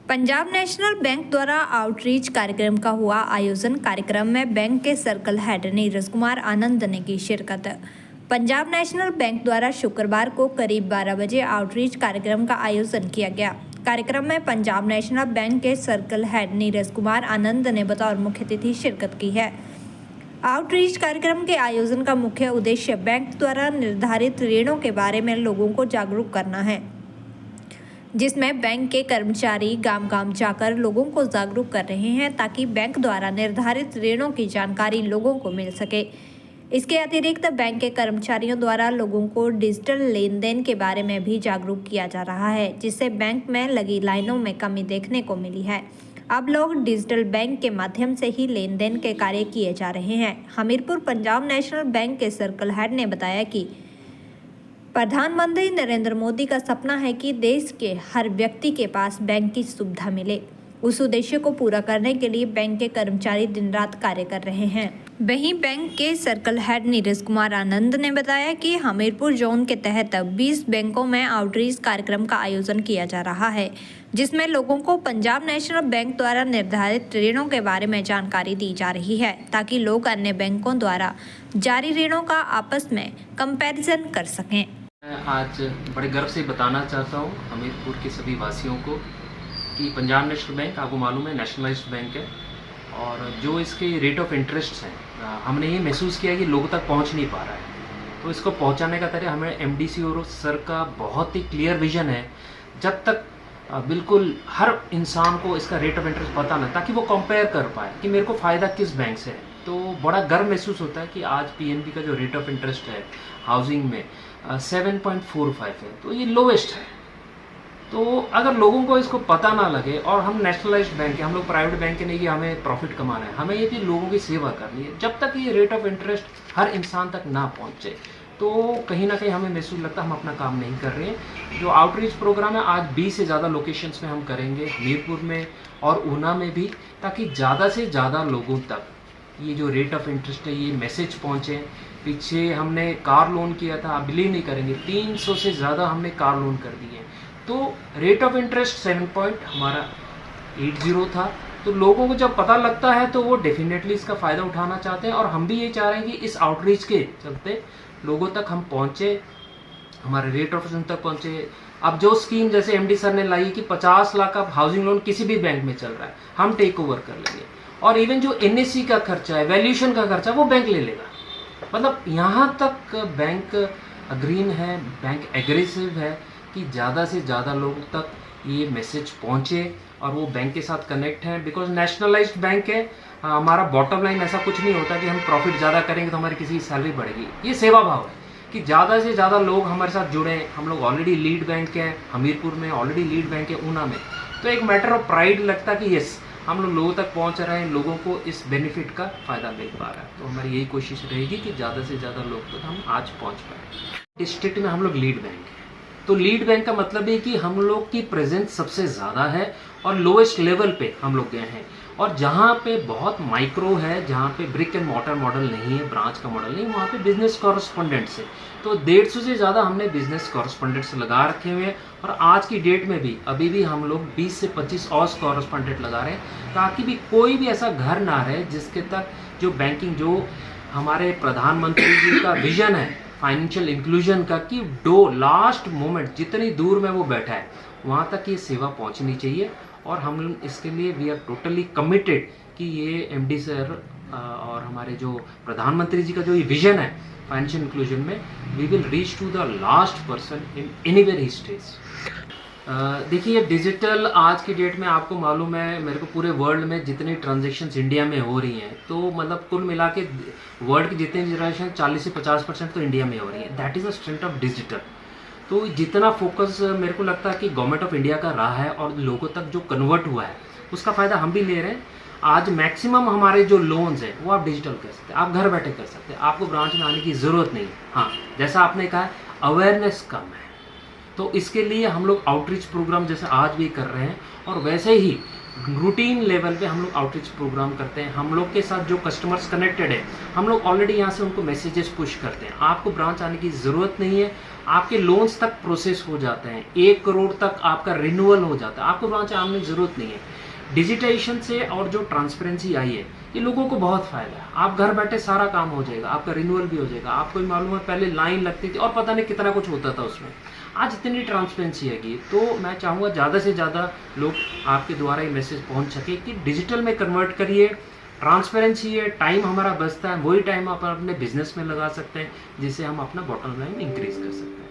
Punjab national bank द्वारा outreach कार्यक्रम का हुआ आयोजन। कार्यक्रम में बैंक के सर्कल हेड नीरज कुमार आनंद ने की शिरकत। पंजाब नेशनल बैंक द्वारा शुक्रवार को करीब 12 बजे आउटरीच कार्यक्रम का आयोजन किया गया। कार्यक्रम में पंजाब नेशनल बैंक के सर्कल हेड नीरज कुमार आनंद ने बतौर मुख्य अतिथि शिरकत की है। आउटरीच कार्यक्रम के आयोजन का मुख्य उद्देश्य बैंक द्वारा निर्धारित ऋणों के बारे में लोगों को जागरूक करना है, जिसमें बैंक के कर्मचारी गांव गांव जाकर लोगों को जागरूक कर रहे हैं ताकि बैंक द्वारा निर्धारित ऋणों की जानकारी लोगों को मिल सके। इसके अतिरिक्त बैंक के कर्मचारियों द्वारा लोगों को डिजिटल लेन देन के बारे में भी जागरूक किया जा रहा है, जिससे बैंक में लगी लाइनों में कमी देखने को मिली है। अब लोग डिजिटल बैंक के माध्यम से ही लेन देन के कार्य किए जा रहे हैं। हमीरपुर पंजाब नेशनल बैंक के सर्कल हेड ने बताया कि प्रधानमंत्री नरेंद्र मोदी का सपना है कि देश के हर व्यक्ति के पास बैंक की सुविधा मिले। उस उद्देश्य को पूरा करने के लिए बैंक के कर्मचारी दिन रात कार्य कर रहे हैं। वहीं बैंक के सर्कल हेड नीरज कुमार आनंद ने बताया कि हमीरपुर जोन के तहत 20 बैंकों में आउटरीच कार्यक्रम का आयोजन किया जा रहा है, जिसमें लोगों को पंजाब नेशनल बैंक द्वारा निर्धारित ऋणों के बारे में जानकारी दी जा रही है, ताकि लोग अन्य बैंकों द्वारा जारी ऋणों का आपस में कंपैरिजन कर सकें। मैं आज बड़े गर्व से बताना चाहता हूँ हमीरपुर के सभी वासियों को कि पंजाब नेशनल बैंक आपको मालूम है नेशनलाइज्ड बैंक है, और जो इसके रेट ऑफ इंटरेस्ट हैं हमने ये महसूस किया कि लोगों तक पहुँच नहीं पा रहा है। तो इसको पहुँचाने का तरीका हमें एमडीसी और सर का बहुत ही क्लियर विजन है। जब तक बिल्कुल हर इंसान को इसका रेट ऑफ इंटरेस्ट पता ना, ताकि वो कंपेयर कर पाए कि मेरे को फ़ायदा किस बैंक से है, तो बड़ा गर्व महसूस होता है कि आज पीएनबी का जो रेट ऑफ इंटरेस्ट है हाउसिंग में 7.45 है, तो ये लोवेस्ट है। तो अगर लोगों को इसको पता ना लगे, और हम नेशनलाइज्ड बैंक है, हम लोग प्राइवेट बैंक के नहीं कि हमें प्रॉफिट कमाना है, हमें ये लोगों की सेवा करनी है। जब तक ये रेट ऑफ इंटरेस्ट हर इंसान तक ना पहुँचे तो कहीं ना कहीं हमें महसूस लगता है हम अपना काम नहीं कर रहे हैं। जो आउटरीच प्रोग्राम है आज 20 से ज़्यादा लोकेशंस में हम करेंगे, हमीरपुर में और ऊना में भी, ताकि ज़्यादा से ज़्यादा लोगों तक ये जो रेट ऑफ इंटरेस्ट है ये मैसेज पहुँचे। पीछे हमने कार लोन किया था, आप बिलीव नहीं करेंगे 300 से ज़्यादा हमने कार लोन कर दिए। तो रेट ऑफ इंटरेस्ट 7.80 था। तो लोगों को जब पता लगता है तो वो डेफिनेटली इसका फ़ायदा उठाना चाहते हैं, और हम भी ये चाह रहे हैं कि इस आउटरीच के चलते लोगों तक हम पहुँचे, हमारे रेट ऑफ इंटरेस्ट तक पहुँचे। अब जो स्कीम जैसे एमडी सर ने लाई कि 50 लाख का हाउसिंग लोन किसी भी बैंक में चल रहा है, हम टेक ओवर कर लेंगे, और इवन जो एनएससी का खर्चा है, वैल्यूएशन का खर्चा, वो बैंक ले लेगा। मतलब यहाँ तक बैंक अग्रीन है, बैंक एग्रेसिव है कि ज़्यादा से ज़्यादा लोगों तक ये मैसेज पहुँचे और वो बैंक के साथ कनेक्ट हैं। बिकॉज नेशनलाइज्ड बैंक है, हमारा बॉटम लाइन ऐसा कुछ नहीं होता कि हम प्रॉफिट ज़्यादा करेंगे तो हमारी किसी की सैलरी बढ़ेगी। ये सेवा भाव है कि ज़्यादा से ज़्यादा लोग हमारे साथ जुड़ें। हम लोग ऑलरेडी लीड बैंक हैं हमीरपुर में, ऑलरेडी लीड बैंक है ऊना में, तो एक मैटर ऑफ प्राइड लगता है कि यस हम लोग लोगों तक पहुंच रहे हैं, लोगों को इस बेनिफिट का फ़ायदा मिल पा रहा है। तो हमारी यही कोशिश रहेगी कि ज़्यादा से ज़्यादा लोग तक हम आज पहुंच पाए। डिस्ट्रिक्ट में हम लोग लीड बैंक हैं, तो लीड बैंक का मतलब है कि हम लोग की प्रेजेंस सबसे ज़्यादा है और लोएस्ट लेवल पे हम लोग गए हैं। और जहाँ पे बहुत माइक्रो है, जहाँ पे ब्रिक एंड मॉर्टर मॉडल नहीं है, ब्रांच का मॉडल नहीं, वहाँ पे बिजनेस कॉरेस्पॉन्डेंट्स है। तो 150 से ज़्यादा हमने बिजनेस कॉरेस्पॉन्डेंट्स लगा रखे हुए हैं, और आज की डेट में भी अभी भी हम लोग 20 से 25 और कॉरेस्पॉन्डेंट लगा रहे हैं, ताकि भी कोई भी ऐसा घर ना रहे जिसके तक जो बैंकिंग, जो हमारे प्रधानमंत्री जी का विजन है फाइनेंशियल इंक्लूजन का, कि लास्ट मोमेंट जितनी दूर में वो बैठा है वहाँ तक ये सेवा पहुँचनी चाहिए। और हम लोग इसके लिए वी आर टोटली कमिटेड कि ये एमडी सर और हमारे जो प्रधानमंत्री जी का जो ये विजन है फाइनेंशियल इंक्लूजन में, we will reach to the last person in anywhere ही स्टेज। देखिए डिजिटल आज की डेट में आपको मालूम है, मेरे को पूरे वर्ल्ड में जितनी ट्रांजेक्शन्स इंडिया में हो रही हैं, तो मतलब कुल मिला के वर्ल्ड की जितनी ट्रांजेक्शन 40 से 50% तो इंडिया में हो रही है। That is a strength of digital. तो जितना फोकस मेरे को लगता है कि गवर्नमेंट ऑफ इंडिया का रहा है और लोगों तक जो कन्वर्ट हुआ है उसका फ़ायदा हम भी ले रहे हैं। आज मैक्सिमम हमारे जो लोन्स हैं वो आप डिजिटल कर सकते हैं, आप घर बैठे कर सकते हैं, आपको ब्रांच में आने की ज़रूरत नहीं। हाँ, जैसा आपने कहा अवेयरनेस कम है, तो इसके लिए हम लोग आउटरीच प्रोग्राम जैसे आज भी कर रहे हैं, और वैसे ही रूटीन लेवल पे हम लोग आउटरीच प्रोग्राम करते हैं। हम लोग के साथ जो कस्टमर्स कनेक्टेड है, हम लोग ऑलरेडी यहाँ से उनको मैसेजेस पुश करते हैं। आपको ब्रांच आने की ज़रूरत नहीं है, आपके लोन्स तक प्रोसेस हो जाते हैं, 1 करोड़ तक आपका रिन्यूअल हो जाता है, आपको ब्रांच आने की ज़रूरत नहीं है। डिजिटाइजेशन से और जो ट्रांसपेरेंसी आई है, ये लोगों को बहुत फ़ायदा है। आप घर बैठे सारा काम हो जाएगा, आपका रिन्यूअल भी हो जाएगा। आपको मालूम है पहले लाइन लगती थी और पता नहीं कितना कुछ होता था उसमें, आज इतनी ट्रांसपेरेंसी है। तो मैं चाहूँगा ज़्यादा से ज़्यादा लोग आपके द्वारा ये मैसेज पहुँच सके कि डिजिटल में कन्वर्ट करिए, ट्रांसपेरेंसी है, टाइम हमारा बचता है, वही टाइम आप अपने बिजनेस में लगा सकते हैं, जिससे हम अपना बॉटम लाइन इंक्रीज कर सकते हैं।